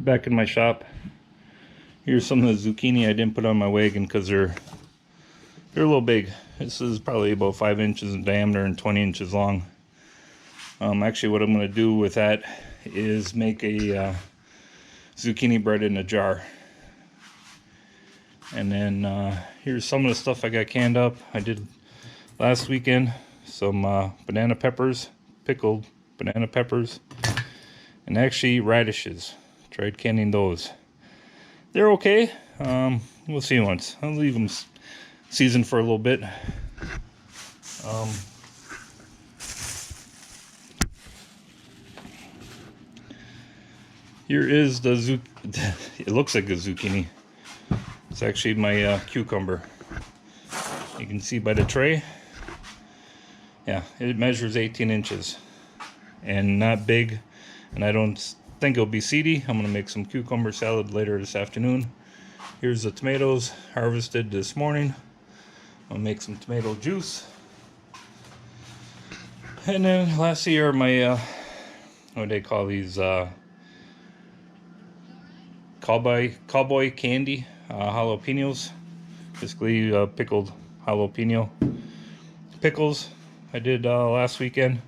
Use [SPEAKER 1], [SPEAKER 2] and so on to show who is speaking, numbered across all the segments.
[SPEAKER 1] Back in my shop. Here's some of the zucchini I didn't put on my wagon because they're a little big. This is probably about 5 inches in diameter and 20 inches long. Actually, what I'm going to do with that is make a zucchini bread in a jar. And then here's some of the stuff I got canned up. I did last weekend. Some banana peppers, pickled banana peppers, and actually radishes. Tried canning those. They're okay. We'll see once. I'll leave them season for a little bit. Here is the it looks like a zucchini. It's actually my cucumber. You can see by the tray. Yeah, it measures 18 inches and not big, and I don't think it'll be seedy. I'm gonna make some cucumber salad later this afternoon. Here's the tomatoes harvested this morning. I'll make some tomato juice. And then lastly are my what do they call these, cowboy candy, jalapenos. Basically pickled jalapeno pickles I did last weekend.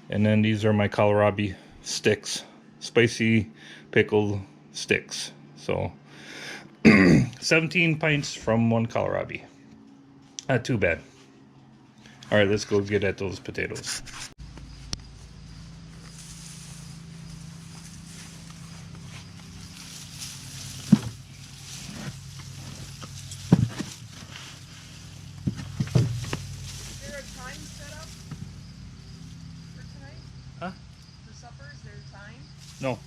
[SPEAKER 1] And then these are my kohlrabi sticks, spicy pickled sticks. So 17 pints from one kohlrabi. Not too bad. All right, let's go get at those potatoes.
[SPEAKER 2] Is there a time set up for tonight?
[SPEAKER 1] Huh?
[SPEAKER 2] For supper, is there a time?
[SPEAKER 1] No.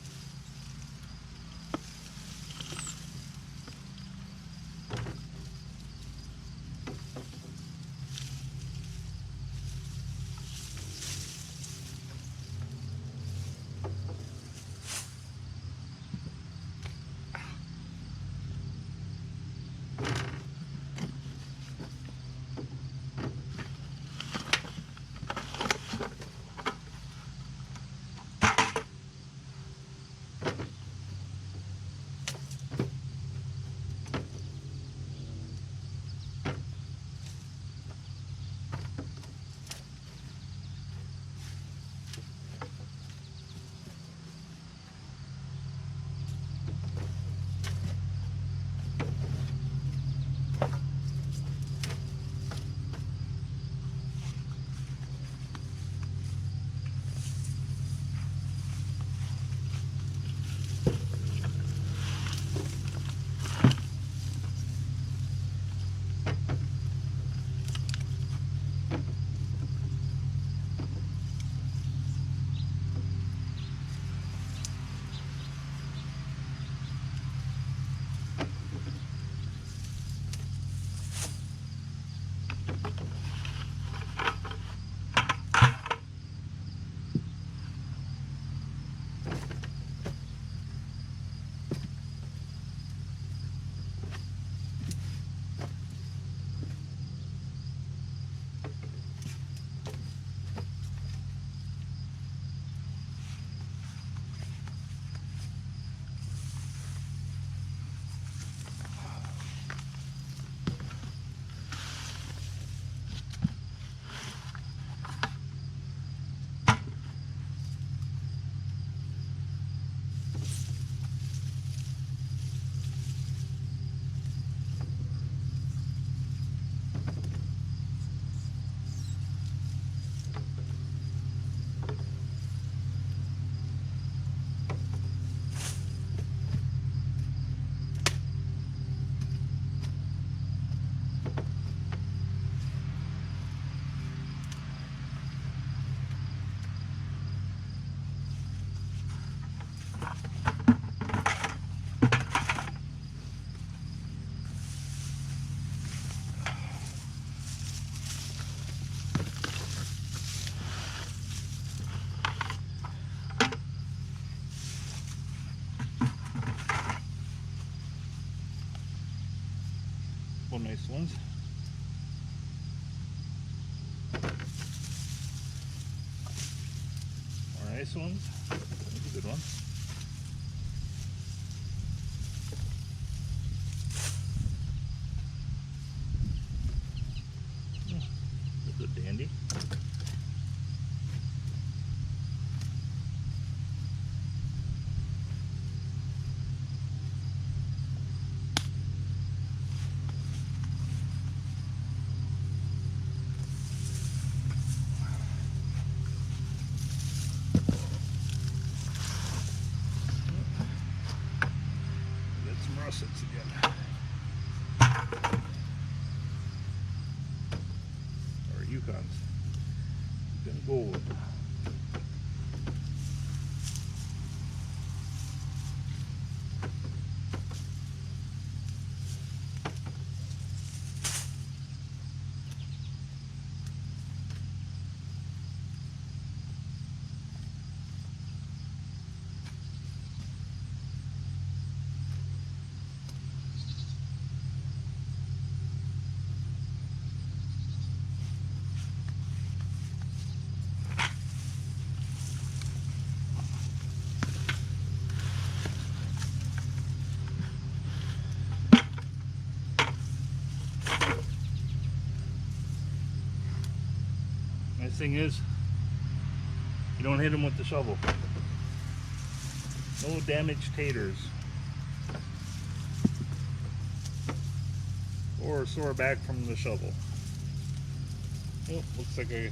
[SPEAKER 1] Couple nice ones. More nice ones. That's a good one. Candy. Get some russets again. Or Yukons. Been gold. Nice thing is, you don't hit them with the shovel. No damaged taters. Or a sore back from the shovel. Oh, looks like I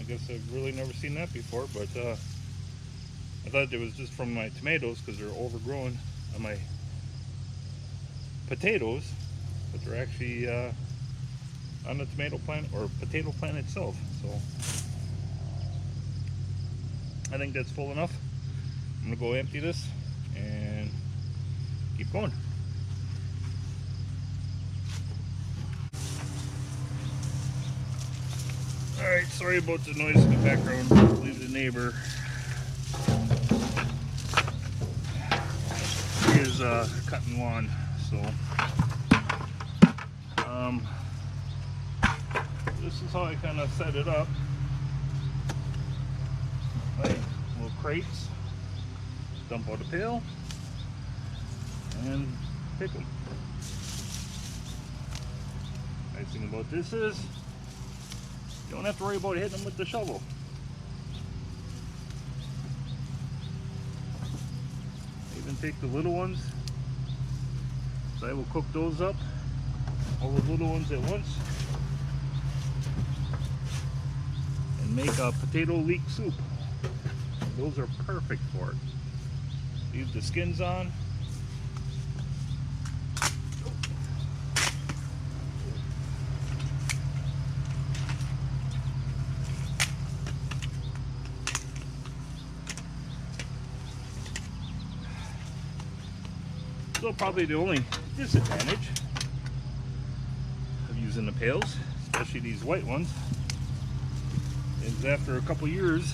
[SPEAKER 1] guess I've really never seen that before, but I thought it was just from my tomatoes because they're overgrown on my potatoes, but they're actually on the tomato plant or potato plant itself. So I think that's full enough. I'm gonna go empty this and keep going. Alright, sorry about the noise in the background. Leave the neighbor. Here's cutting lawn, so this is how I kind of set it up. Like little crates, dump out a pail, and pick them. Nice thing about this is you don't have to worry about hitting them with the shovel. I even take the little ones, so I will cook those up, all the little ones at once, and make a potato leek soup. Those are perfect for it. Leave the skins on. So probably the only disadvantage of using the pails, especially these white ones, is after a couple years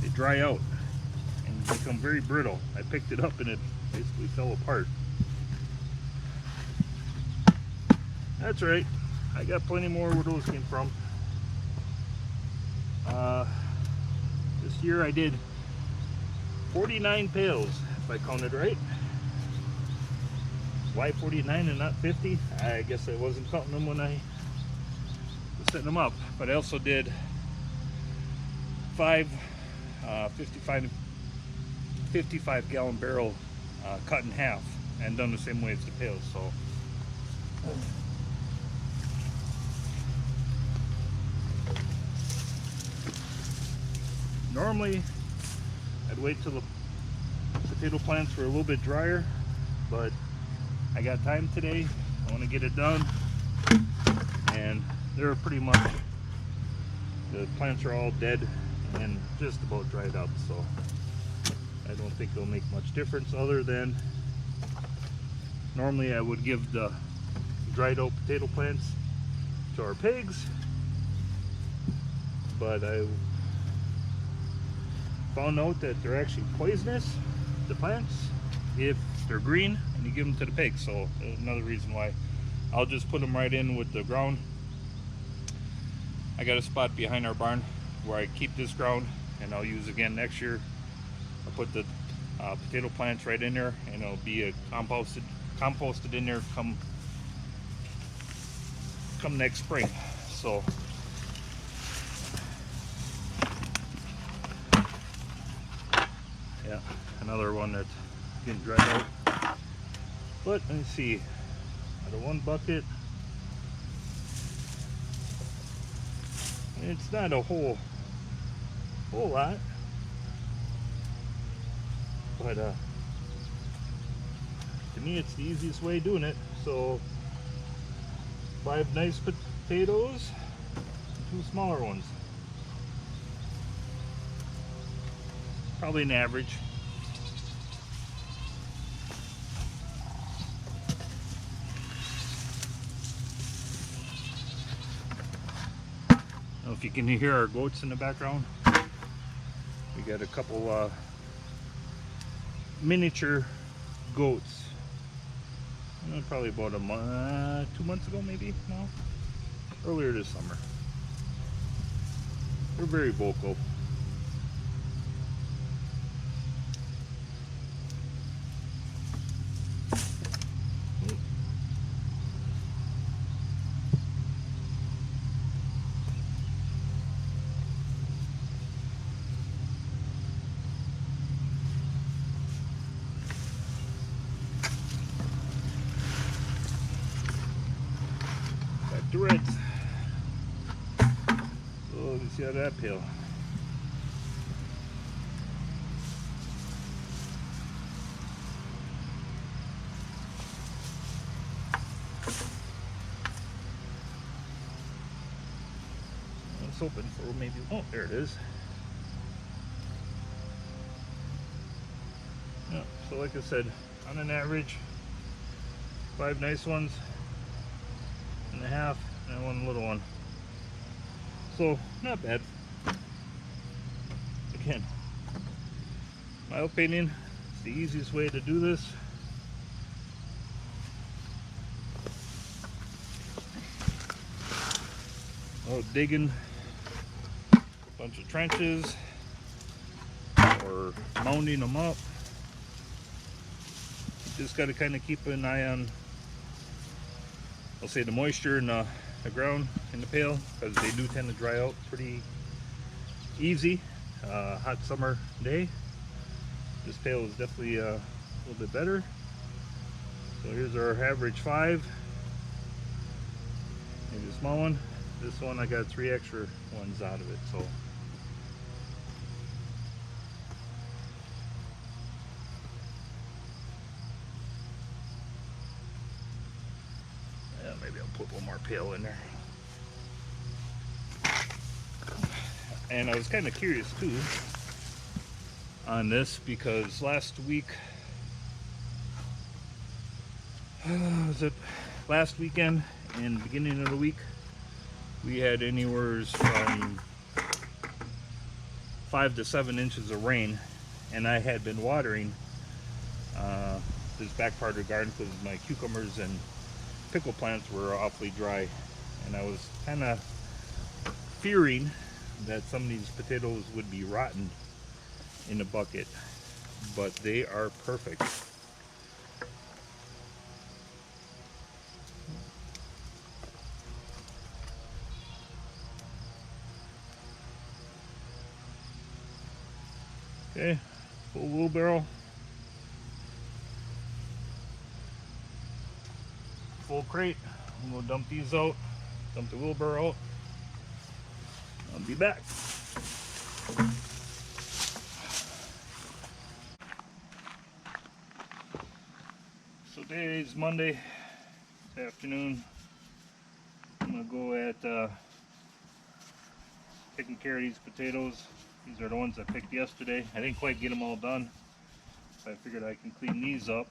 [SPEAKER 1] they dry out and become very brittle. I picked it up and it basically fell apart. That's right, I got plenty more where those came from. This year I did 49 pails, if I counted right. Why 49 and not 50? I guess I wasn't counting them when I was setting them up. But I also did 5 55 gallon barrel cut in half and done the same way as the pails. So normally I'd wait till the potato plants were a little bit drier, but I got time today. I want to get it done, and they're pretty much, the plants are all dead and just about dried up, so I don't think they'll make much difference, other than normally I would give the dried out potato plants to our pigs, but I found out that they're actually poisonous, the plants, if they're green and you give them to the pigs. So another reason why I'll just put them right in with the ground. I got a spot behind our barn where I keep this ground, and I'll use again next year. I'll put the potato plants right in there, and it'll be composted in there come next spring. So yeah, another one that's getting dried out. But let me see, out of one bucket, it's not a whole lot, but to me it's the easiest way of doing it. So 5 nice potatoes, 2 smaller ones, probably an average. I don't know if you can hear our goats in the background. We got a couple miniature goats. Probably about a month, 2 months ago, maybe now, earlier this summer. They're very vocal. Back to reds. So let me see how that pail. It's open for maybe, oh, there it is. Yeah, so like I said, on an average, 5 nice ones and a half, and 1 little one. So not bad. Again, my opinion, it's the easiest way to do this. Oh, digging a bunch of trenches or mounding them up. You just got to kind of keep an eye on, I'll say, the moisture in the ground in the pail, because they do tend to dry out pretty easy. Hot summer day, this pail is definitely a little bit better. So here's our average 5, maybe a small one. This one I got 3 extra ones out of it. So yeah, maybe I'll put 1 more pail in there. And I was kind of curious too on this, because last week, was it last weekend and beginning of the week, we had anywhere from 5 to 7 inches of rain, and I had been watering this back part of the garden because my cucumbers and pickle plants were awfully dry, and I was kind of fearing that some of these potatoes would be rotten in the bucket, but they are perfect. Okay, full wheelbarrow, full crate. I'm gonna dump these out, dump the wheelbarrow out. I'll be back. So today is Monday afternoon. I'm gonna go at taking care of these potatoes. These are the ones I picked yesterday. I didn't quite get them all done. I figured I can clean these up,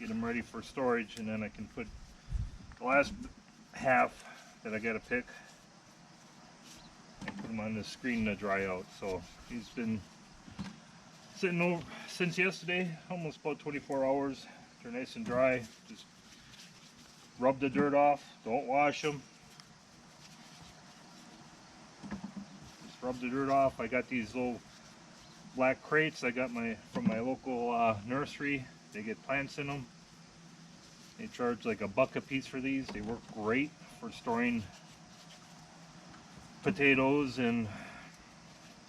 [SPEAKER 1] get them ready for storage, and then I can put the last half that I gotta pick and put them on the screen to dry out. So these been sitting over since yesterday, almost about 24 hours. They're nice and dry. Just rub the dirt off. Don't wash them. Just rub the dirt off. I got these little black crates I got from my local nursery. They get plants in them. They charge like $1 a piece for these. They work great for storing potatoes and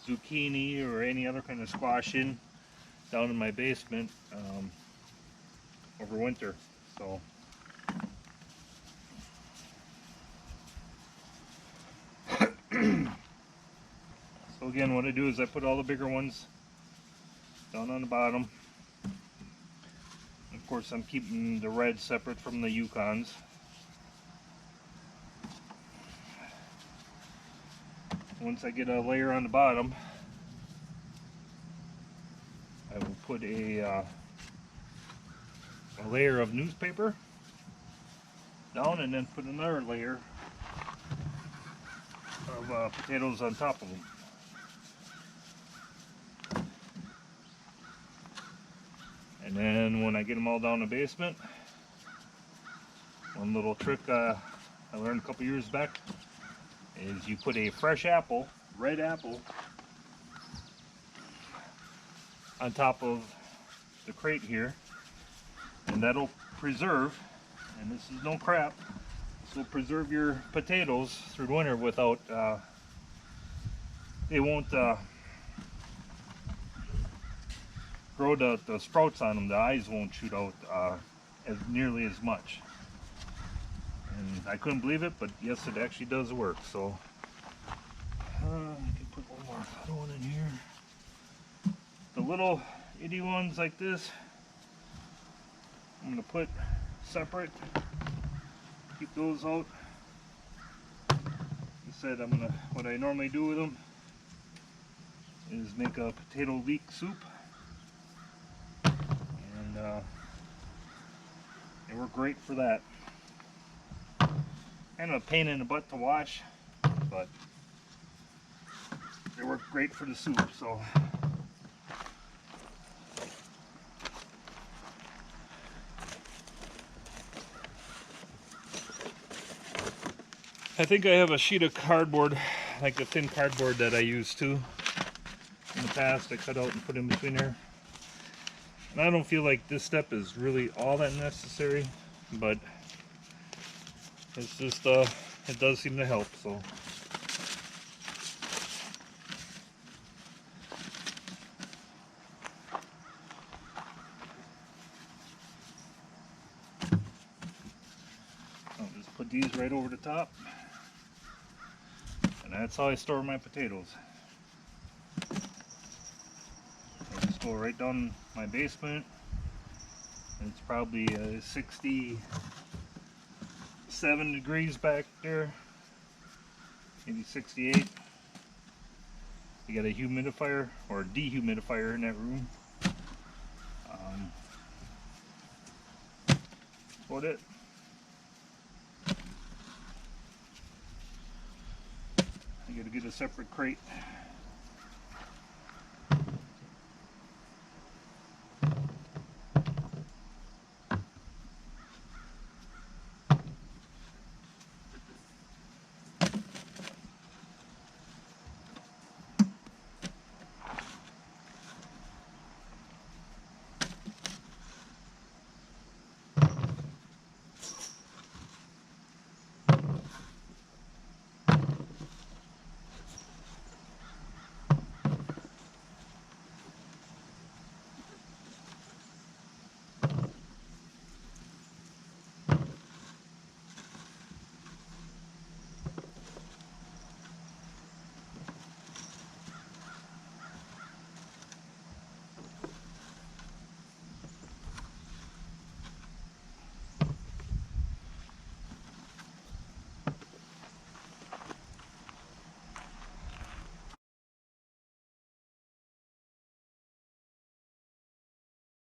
[SPEAKER 1] zucchini or any other kind of squash in down in my basement over winter. So so again, what I do is I put all the bigger ones down on the bottom. Of course, I'm keeping the red separate from the Yukons. Once I get a layer on the bottom, I will put a layer of newspaper down, and then put another layer of potatoes on top of them. And then when I get them all down the basement, one little trick I learned a couple years back is you put a fresh apple, red apple, on top of the crate here, and that'll preserve, and this is no crap, this will preserve your potatoes through the winter without, they won't grow the sprouts on them. The eyes won't shoot out as nearly as much. And I couldn't believe it, but yes, it actually does work. So I can put one more other one in here. The little itty ones like this, I'm gonna put separate. Keep those out. Like I said, what I normally do with them is make a potato leek soup. They work great for that. Kind of a pain in the butt to wash, but they work great for the soup. So I think I have a sheet of cardboard, like the thin cardboard that I used to in the past. I cut out and put in between there. And I don't feel like this step is really all that necessary, but it's just, it does seem to help, so. I'll just put these right over the top, and that's how I store my potatoes. I just go right down my basement. It's probably 67 degrees back there, maybe 68. You got a humidifier or a dehumidifier in that room. That's about it. I gotta get a separate crate.